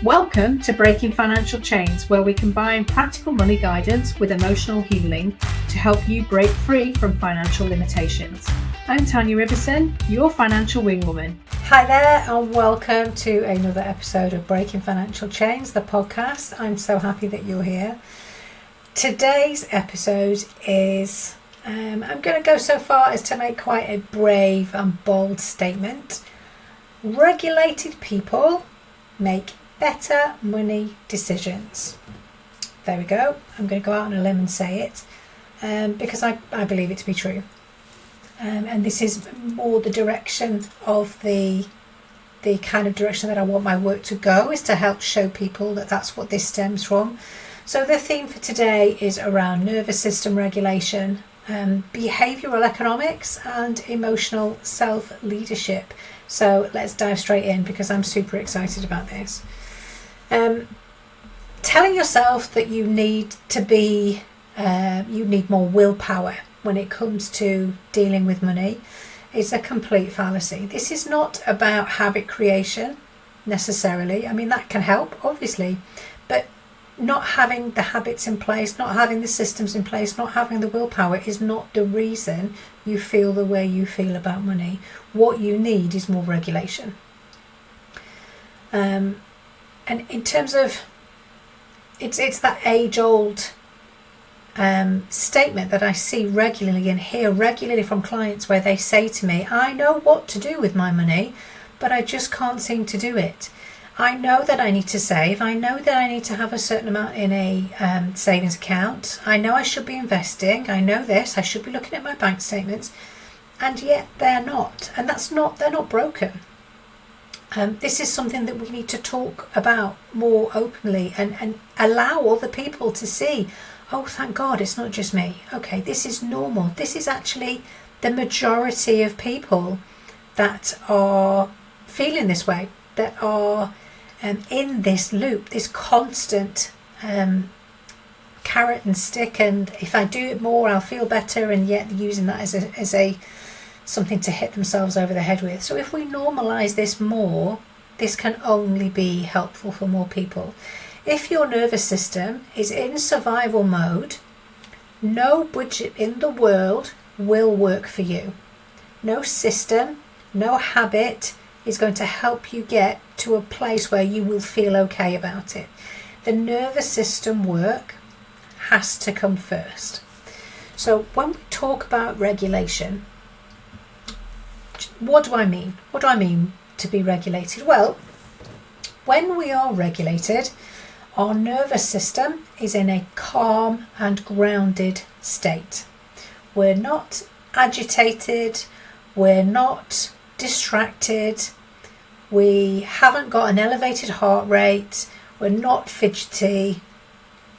Welcome to Breaking Financial Chains, where we combine practical money guidance with emotional healing to help you break free from financial limitations. I'm Tanya Ibberson, your financial wingwoman. Hi there, and welcome to another episode of Breaking Financial Chains, the podcast. I'm so happy that you're here. Today's episode is, I'm going to go so far as to make quite a brave and bold statement. Regulated people make better money decisions. There we go. I'm going to go out on a limb and say it because I believe it to be true. And this is more the direction of the kind of direction that I want my work to go, is to help show people that that's what this stems from. So the theme for today is around nervous system regulation, behavioural economics and emotional self-leadership. So let's dive straight in because I'm super excited about this. Telling yourself that you need more willpower when it comes to dealing with money is a complete fallacy. This is not about habit creation necessarily. I mean, that can help, obviously, but not having the habits in place, not having the systems in place, not having the willpower is not the reason you feel the way you feel about money. What you need is more regulation. And in terms of, it's that age-old statement that I see regularly and hear regularly from clients where they say to me, I know what to do with my money, but I just can't seem to do it. I know that I need to save. I know that I need to have a certain amount in a savings account. I know I should be investing. I know this. I should be looking at my bank statements. And yet they're not. And they're not broken. This is something that we need to talk about more openly and allow other people to see, oh, thank God, it's not just me. Okay, this is normal. This is actually the majority of people that are feeling this way, that are in this loop, this constant carrot and stick, and if I do it more, I'll feel better, and yet using that as a something to hit themselves over the head with. So if we normalise this more, this can only be helpful for more people. If your nervous system is in survival mode, no budget in the world will work for you. No system, no habit is going to help you get to a place where you will feel okay about it. The nervous system work has to come first. So when we talk about regulation, what do I mean? What do I mean to be regulated? Well, when we are regulated, our nervous system is in a calm and grounded state. We're not agitated, we're not distracted, we haven't got an elevated heart rate, we're not fidgety,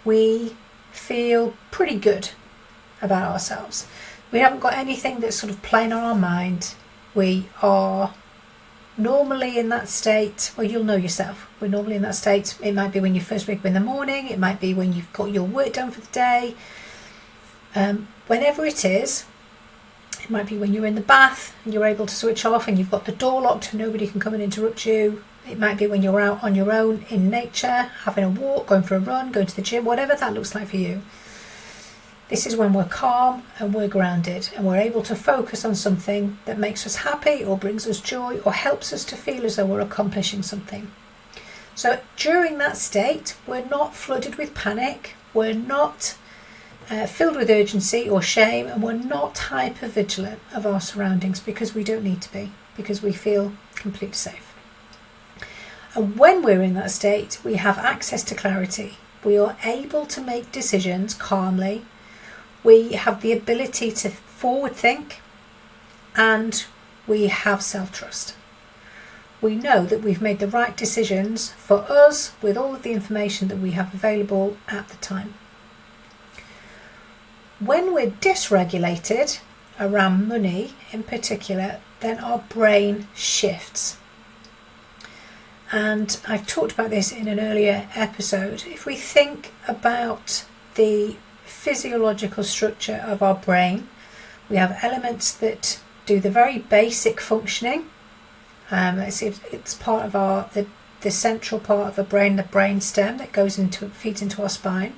we feel pretty good about ourselves. We haven't got anything that's sort of playing on our mind. We are normally in that state, well, you'll know yourself, we're normally in that state. It might be when you first wake up in the morning, it might be when you've got your work done for the day, whenever it is. It might be when you're in the bath and you're able to switch off and you've got the door locked and nobody can come and interrupt you. It might be when you're out on your own in nature, having a walk, going for a run, going to the gym, whatever that looks like for you. This is when we're calm and we're grounded and we're able to focus on something that makes us happy or brings us joy or helps us to feel as though we're accomplishing something. So during that state, we're not flooded with panic, we're not filled with urgency or shame, and we're not hyper-vigilant of our surroundings because we don't need to be, because we feel completely safe. And when we're in that state, we have access to clarity. We are able to make decisions calmly. We have the ability to forward think, and we have self-trust. We know that we've made the right decisions for us with all of the information that we have available at the time. When we're dysregulated around money in particular, then our brain shifts. And I've talked about this in an earlier episode. If we think about the physiological structure of our brain, we have elements that do the very basic functioning. It's part of the the central part of the brain, the brain stem that feeds into our spine.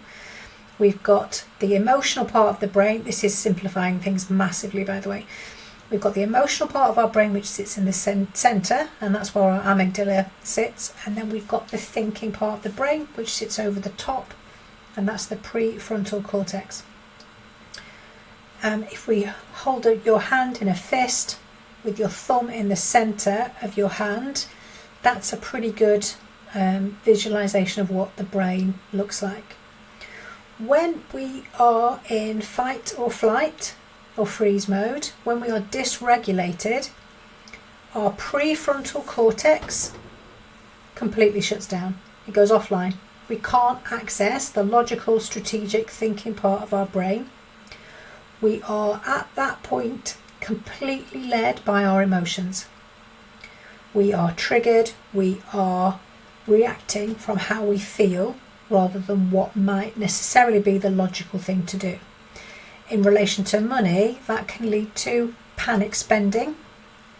We've got the emotional part of the brain. This is simplifying things massively, by the way. We've got the emotional part of our brain, which sits in the centre, and that's where our amygdala sits. And then we've got the thinking part of the brain, which sits over the top, and that's the prefrontal cortex. If we hold your hand in a fist with your thumb in the centre of your hand, that's a pretty good visualisation of what the brain looks like. When we are in fight or flight or freeze mode, when we are dysregulated, our prefrontal cortex completely shuts down. It goes offline. We can't access the logical, strategic thinking part of our brain. We are at that point completely led by our emotions. We are triggered, we are reacting from how we feel rather than what might necessarily be the logical thing to do. In relation to money, that can lead to panic spending,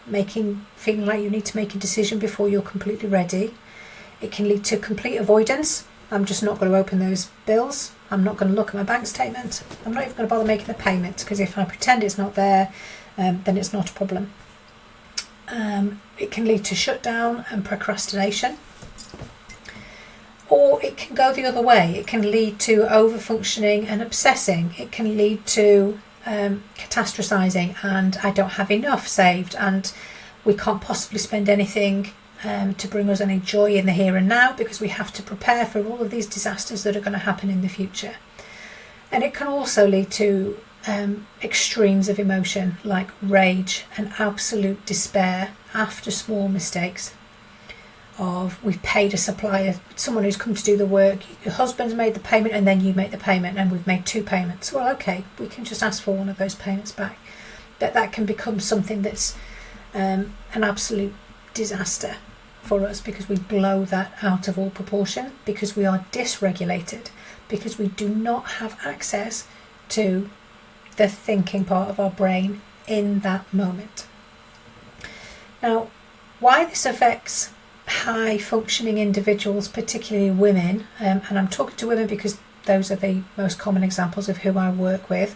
feeling like you need to make a decision before you're completely ready. It can lead to complete avoidance. I'm just not going to open those bills. I'm not going to look at my bank statement. I'm not even going to bother making the payment, because if I pretend it's not there, then it's not a problem. It can lead to shutdown and procrastination. Or it can go the other way. It can lead to over-functioning and obsessing. It can lead to catastrophizing, and I don't have enough saved, and we can't possibly spend anything to bring us any joy in the here and now, because we have to prepare for all of these disasters that are going to happen in the future. And it can also lead to extremes of emotion, like rage and absolute despair after small mistakes. We've paid a supplier, someone who's come to do the work, your husband's made the payment and then you make the payment, and we've made 2 payments. Well, okay, we can just ask for one of those payments back. That can become something that's an absolute disaster for us, because we blow that out of all proportion, because we are dysregulated, because we do not have access to the thinking part of our brain in that moment. Now, why this affects high functioning individuals, particularly women, and I'm talking to women because those are the most common examples of who I work with,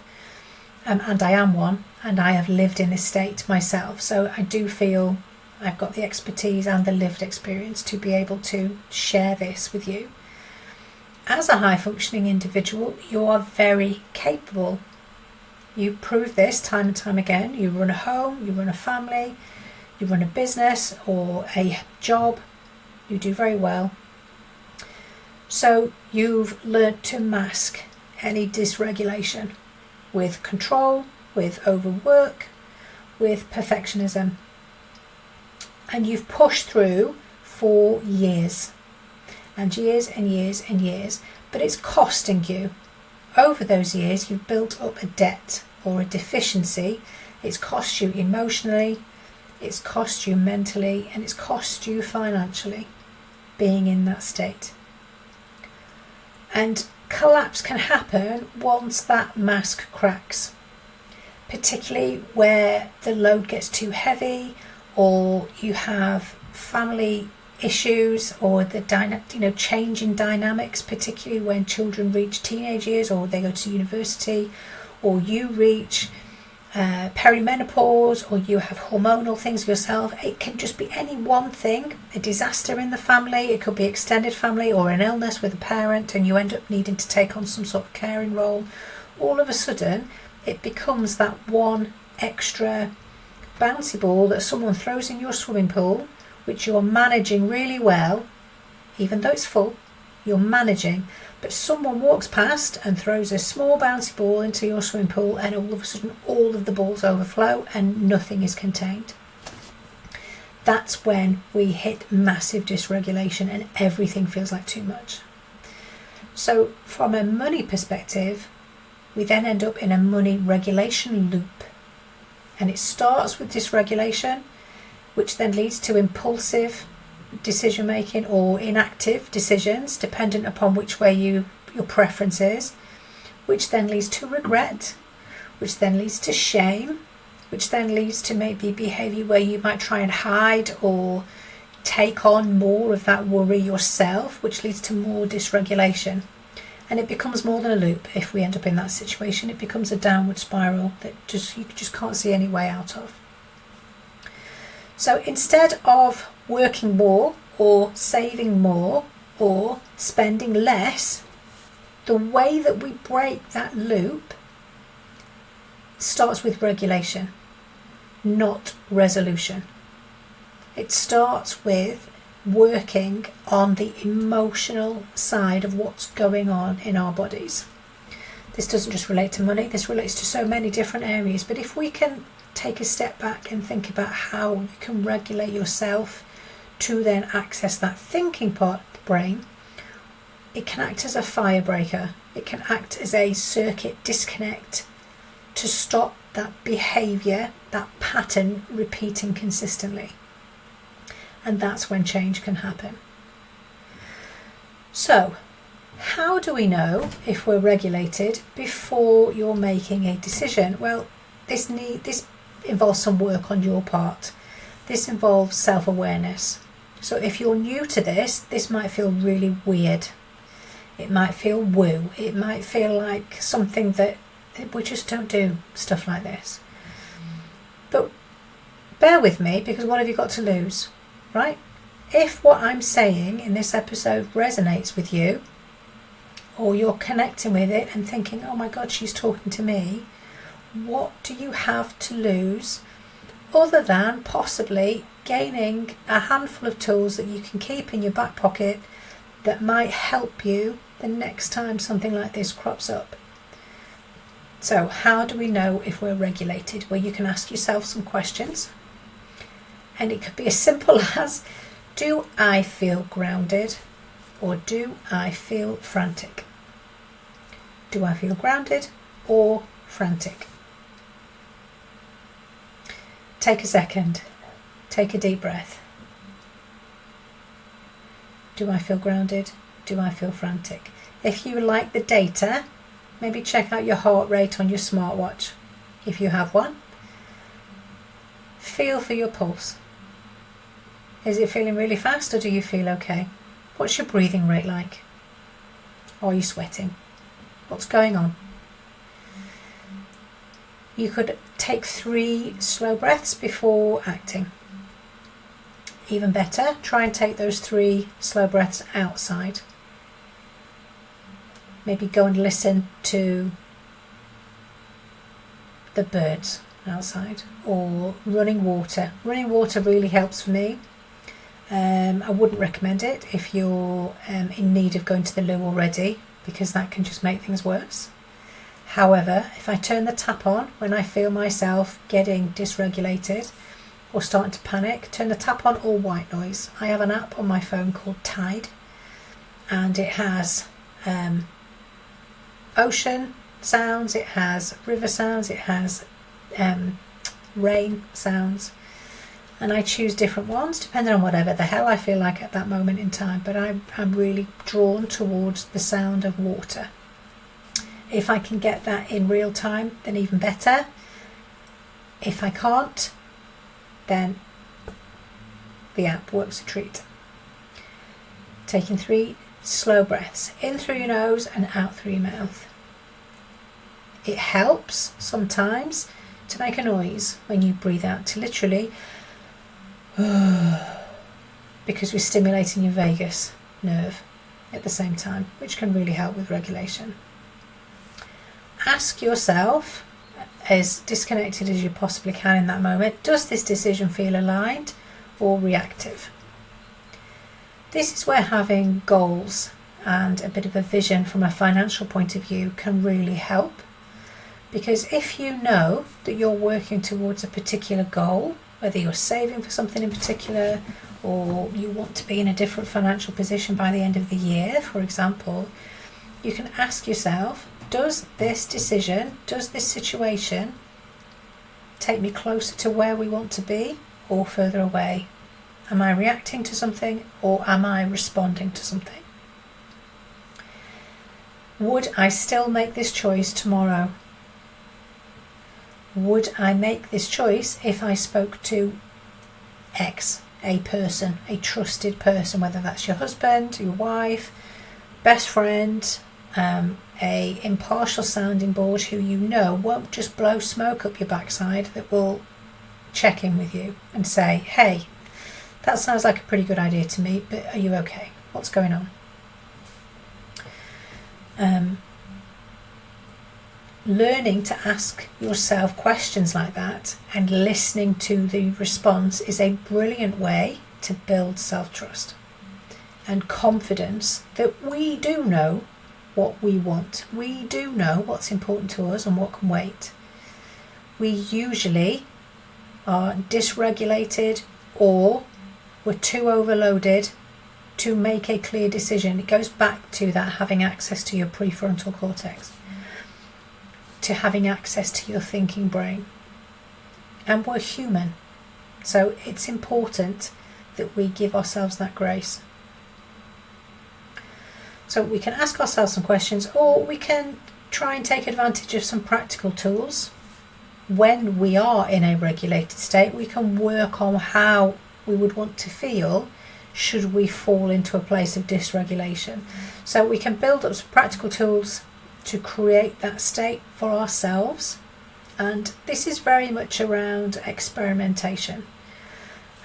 and I am one, and I have lived in this state myself, so I do feel I've got the expertise and the lived experience to be able to share this with you. As a high functioning individual, you are very capable. You prove this time and time again. You run a home, you run a family, you run a business or a job, you do very well. So you've learnt to mask any dysregulation with control, with overwork, with perfectionism. And you've pushed through for years and years and years and years, but it's costing you. Over those years, you've built up a debt or a deficiency. It's cost you emotionally, it's cost you mentally, and it's cost you financially being in that state. And collapse can happen once that mask cracks, particularly where the load gets too heavy, or you have family issues, or the change in dynamics, particularly when children reach teenage years, or they go to university, or you reach perimenopause, or you have hormonal things yourself. It can just be any one thing, a disaster in the family, it could be extended family, or an illness with a parent, and you end up needing to take on some sort of caring role. All of a sudden it becomes that one extra bouncy ball that someone throws in your swimming pool, which you're managing really well, even though it's full, you're managing, but someone walks past and throws a small bouncy ball into your swimming pool, and all of a sudden all of the balls overflow and nothing is contained. That's when we hit massive dysregulation and everything feels like too much. So from a money perspective, we then end up in a money regulation loop. And it starts with dysregulation, which then leads to impulsive decision making or inactive decisions, dependent upon which way your preference is, which then leads to regret, which then leads to shame, which then leads to maybe behaviour where you might try and hide or take on more of that worry yourself, which leads to more dysregulation. And it becomes more than a loop. If we end up in that situation, it becomes a downward spiral that you just can't see any way out of. So instead of working more or saving more or spending less, the way that we break that loop starts with regulation, not resolution. It starts with working on the emotional side of what's going on in our bodies. This doesn't just relate to money, this relates to so many different areas. But if we can take a step back and think about how you can regulate yourself to then access that thinking part of the brain, it can act as a firebreaker. It can act as a circuit disconnect to stop that behaviour, that pattern repeating consistently. And that's when change can happen. So, how do we know if we're regulated before you're making a decision? Well, this involves some work on your part. This involves self-awareness. So if you're new to this might feel really weird. It might feel woo. It might feel like something that we just don't do stuff like this. But bear with me, because what have you got to lose, right? If what I'm saying in this episode resonates with you, or you're connecting with it and thinking, oh my God, she's talking to me, what do you have to lose other than possibly gaining a handful of tools that you can keep in your back pocket that might help you the next time something like this crops up? So how do we know if we're regulated? Well, you can ask yourself some questions, and it could be as simple as, do I feel grounded or do I feel frantic? Do I feel grounded or frantic? Take a second. Take a deep breath. Do I feel grounded? Do I feel frantic? If you like the data, maybe check out your heart rate on your smartwatch, if you have one. Feel for your pulse. Is it feeling really fast, or do you feel okay? What's your breathing rate like? Are you sweating? What's going on? You could take 3 slow breaths before acting. Even better, try and take those 3 slow breaths outside. Maybe go and listen to the birds outside, or running water. Running water really helps for me. I wouldn't recommend it if you're in need of going to the loo already, because that can just make things worse. However, if I turn the tap on when I feel myself getting dysregulated or starting to panic, turn the tap on all white noise. I have an app on my phone called Tide, and it has ocean sounds, it has river sounds, it has rain sounds, and I choose different ones depending on whatever the hell I feel like at that moment in time. But I'm really drawn towards the sound of water. If I can get that in real time, then even better. If I can't, then the app works a treat. Taking 3 slow breaths in through your nose and out through your mouth. It helps sometimes to make a noise when you breathe out, to literally because we're stimulating your vagus nerve at the same time, which can really help with regulation. Ask yourself, as disconnected as you possibly can in that moment, does this decision feel aligned or reactive? This is where having goals and a bit of a vision from a financial point of view can really help. Because if you know that you're working towards a particular goal, whether you're saving for something in particular, or you want to be in a different financial position by the end of the year, for example, you can ask yourself, does this decision, does this situation take me closer to where we want to be or further away? Am I reacting to something or am I responding to something? Would I still make this choice tomorrow? Would I make this choice if I spoke to X a person, a trusted person, whether that's your husband, your wife, best friend, a impartial sounding board who you know won't just blow smoke up your backside, that will check in with you and say, hey, that sounds like a pretty good idea to me, but are you okay? What's going on? Learning to ask yourself questions like that and listening to the response is a brilliant way to build self-trust and confidence that we do know what we want. We do know what's important to us and what can wait. We usually are dysregulated, or we're too overloaded to make a clear decision. It goes back to that having access to your prefrontal cortex, to having access to your thinking brain. And we're human, so it's important that we give ourselves that grace. So we can ask ourselves some questions, or we can try and take advantage of some practical tools. When we are in a regulated state, we can work on how we would want to feel should we fall into a place of dysregulation. So we can build up some practical tools to create that state for ourselves. And this is very much around experimentation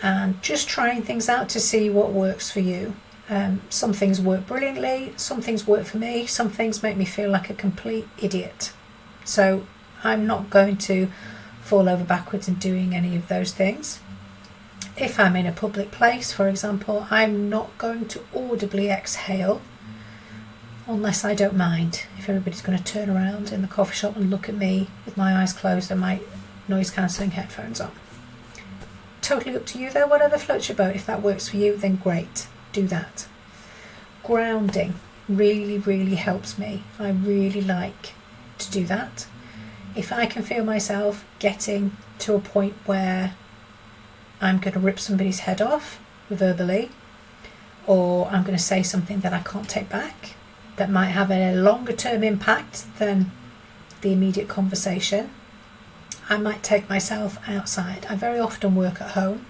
and just trying things out to see what works for you. Some things work brilliantly, some things work for me, some things make me feel like a complete idiot. So I'm not going to fall over backwards in doing any of those things. If I'm in a public place, for example, I'm not going to audibly exhale unless I don't mind. If everybody's going to turn around in the coffee shop and look at me with my eyes closed and my noise cancelling headphones on. Totally up to you though, whatever floats your boat. If that works for you, then great, do that. Grounding really, really helps me. I really like to do that. If I can feel myself getting to a point where I'm going to rip somebody's head off verbally, or I'm going to say something that I can't take back, that might have a longer term impact than the immediate conversation, I might take myself outside. I very often work at home,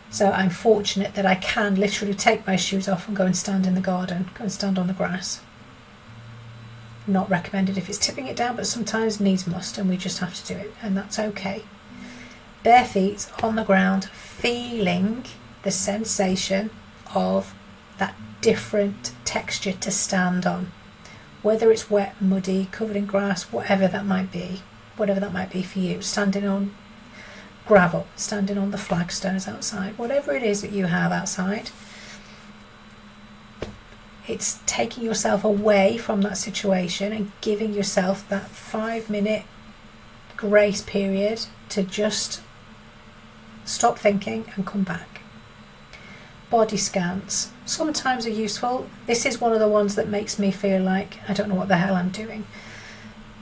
so I'm fortunate that I can literally take my shoes off and go and stand in the garden, go and stand on the grass. Not recommended if it's tipping it down, but sometimes needs must, and we just have to do it, and that's okay. Bare feet on the ground, feeling the sensation of that different texture to stand on, whether it's wet, muddy, covered in grass, whatever that might be for you. Standing on gravel, standing on the flagstones outside, whatever it is that you have outside. It's taking yourself away from that situation and giving yourself that 5-minute grace period to just stop thinking and come back. Body scans sometimes are useful. This is one of the ones that makes me feel like I don't know what the hell I'm doing.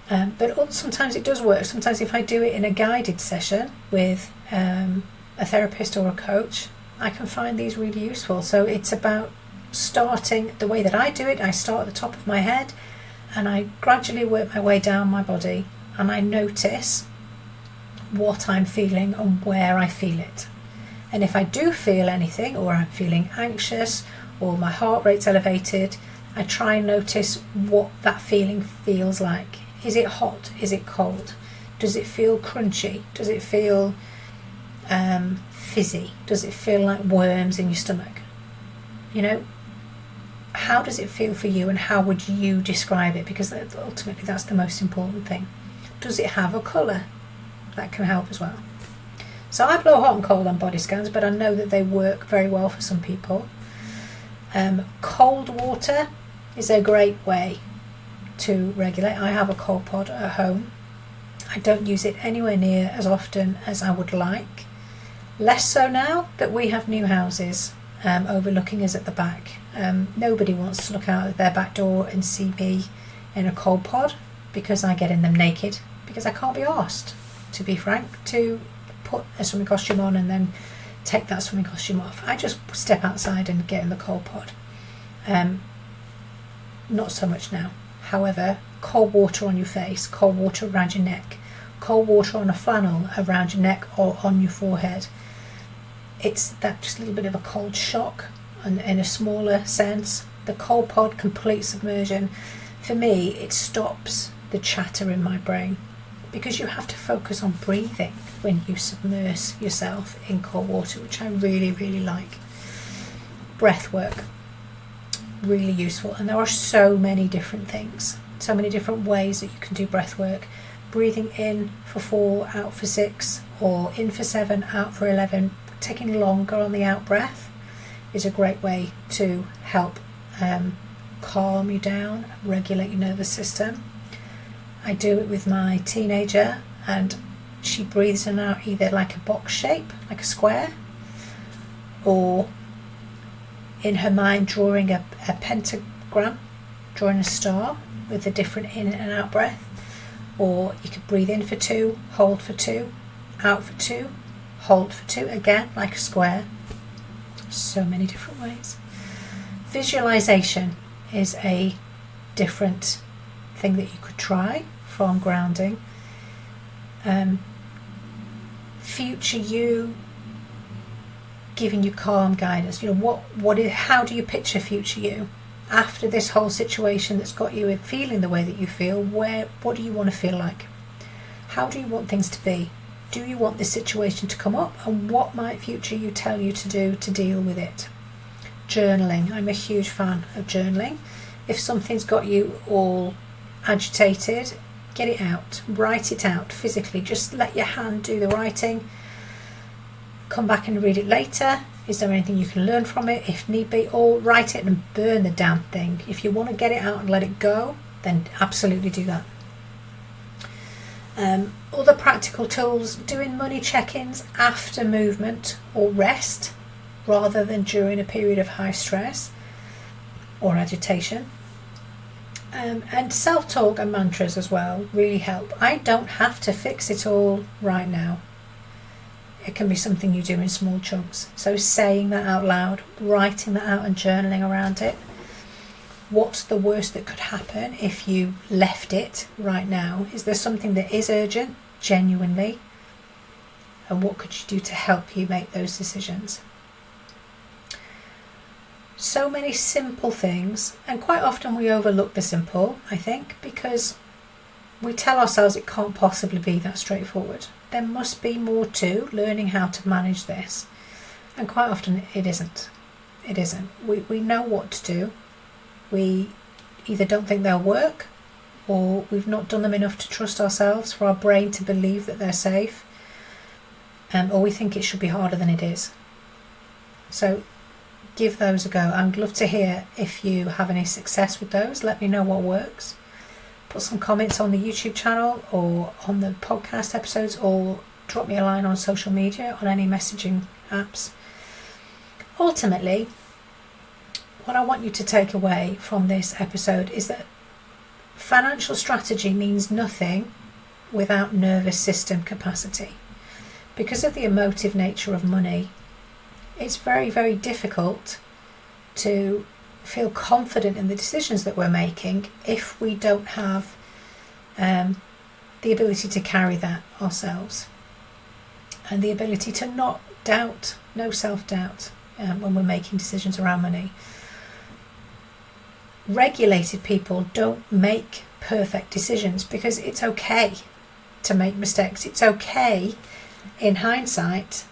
But sometimes it does work. Sometimes if I do it in a guided session with a therapist or a coach, I can find these really useful. So it's about starting the way that I do it. I start at the top of my head and I gradually work my way down my body, and I notice what I'm feeling and where I feel it. And if I do feel anything, or I'm feeling anxious, or my heart rate's elevated, I try and notice what that feeling feels like. Is it hot? Is it cold? Does it feel crunchy? Does it feel fizzy? Does it feel like worms in your stomach? You know, how does it feel for you, and how would you describe it? Because ultimately that's the most important thing. Does it have a colour? That can help as well. So I blow hot and cold on body scans, but I know that they work very well for some people. Cold water is a great way to regulate. I have a cold pod at home. I don't use it anywhere near as often as I would like. Less so now that we have new houses overlooking us at the back. Nobody wants to look out of their back door and see me in a cold pod, because I get in them naked, because I can't be arsed, to be frank, to put a swimming costume on and then take that swimming costume off. I just step outside and get in the cold pod. Not so much now. However, cold water on your face, cold water around your neck, cold water on a flannel around your neck or on your forehead it's that just a little bit of a cold shock, and in a smaller sense. The cold pod, complete submersion, for me, it stops the chatter in my brain, because you have to focus on breathing when you submerge yourself in cold water, which I really, really like. Breathwork, really useful. And there are so many different things, so many different ways that you can do breathwork. Breathing in for 4, out for 6, or in for 7, out for 11. Taking longer on the out breath is a great way to help calm you down, regulate your nervous system. I do it with my teenager, and she breathes in and out either like a box shape, like a square, or in her mind drawing a pentagram, drawing a star with a different in and out breath. Or you could breathe in for 2, hold for 2, out for 2, hold for 2, again like a square. So many different ways. Visualization is a different thing that you could try from grounding. Future you giving you calm guidance. You know, how do you picture future you after this whole situation that's got you feeling the way that you feel? What do you want to feel like? How do you want things to be? Do you want this situation to come up? And what might future you tell you to do to deal with it? Journaling. I'm a huge fan of journaling. If something's got you all agitated, get it out. Write it out physically. Just let your hand do the writing. Come back and read it later. Is there anything you can learn from it if need be? Or write it and burn the damn thing. If you want to get it out and let it go, then absolutely do that. Other practical tools, doing money check-ins after movement or rest rather than during a period of high stress or agitation. And self-talk and mantras as well really help. I don't have to fix it all right now. It can be something you do in small chunks. So saying that out loud, writing that out and journaling around it. What's the worst that could happen if you left it right now? Is there something that is urgent, genuinely? And what could you do to help you make those decisions? So many simple things, and quite often we overlook the simple, I think, because we tell ourselves it can't possibly be that straightforward. There must be more to learning how to manage this. And quite often it isn't. It isn't. We know what to do. We either don't think they'll work, or we've not done them enough to trust ourselves for our brain to believe that they're safe, or we think it should be harder than it is. So give those a go. I'd love to hear if you have any success with those. Let me know what works. Put some comments on the YouTube channel or on the podcast episodes, or drop me a line on social media, on any messaging apps. Ultimately, what I want you to take away from this episode is that financial strategy means nothing without nervous system capacity. Because of the emotive nature of money, it's very, very difficult to feel confident in the decisions that we're making if we don't have the ability to carry that ourselves, and the ability to not doubt, no self-doubt when we're making decisions around money. Regulated people don't make perfect decisions, because it's okay to make mistakes. It's okay in hindsight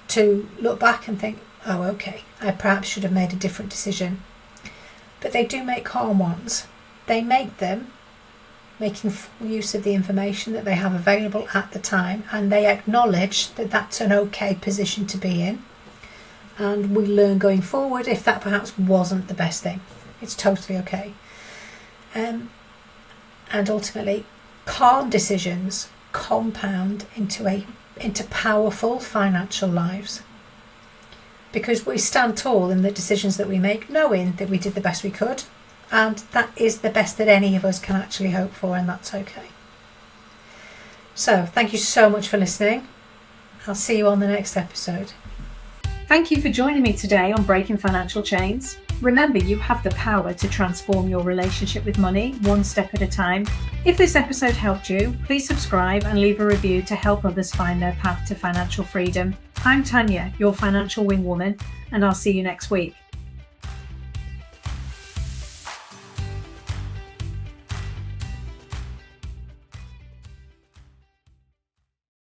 to look back and think, oh, okay, I perhaps should have made a different decision. But they do make calm ones. They make them making full use of the information that they have available at the time, and they acknowledge that that's an okay position to be in. And we learn going forward if that perhaps wasn't the best thing. It's totally okay. And ultimately, calm decisions compound into powerful financial lives, because we stand tall in the decisions that we make, knowing that we did the best we could, and that is the best that any of us can actually hope for, and that's okay. So thank you so much for listening. I'll see you on the next episode. Thank you for joining me today on Breaking Financial Chains. Remember, you have the power to transform your relationship with money one step at a time. If this episode helped you, please subscribe and leave a review to help others find their path to financial freedom. I'm Tanya, your financial wing woman, and I'll see you next week.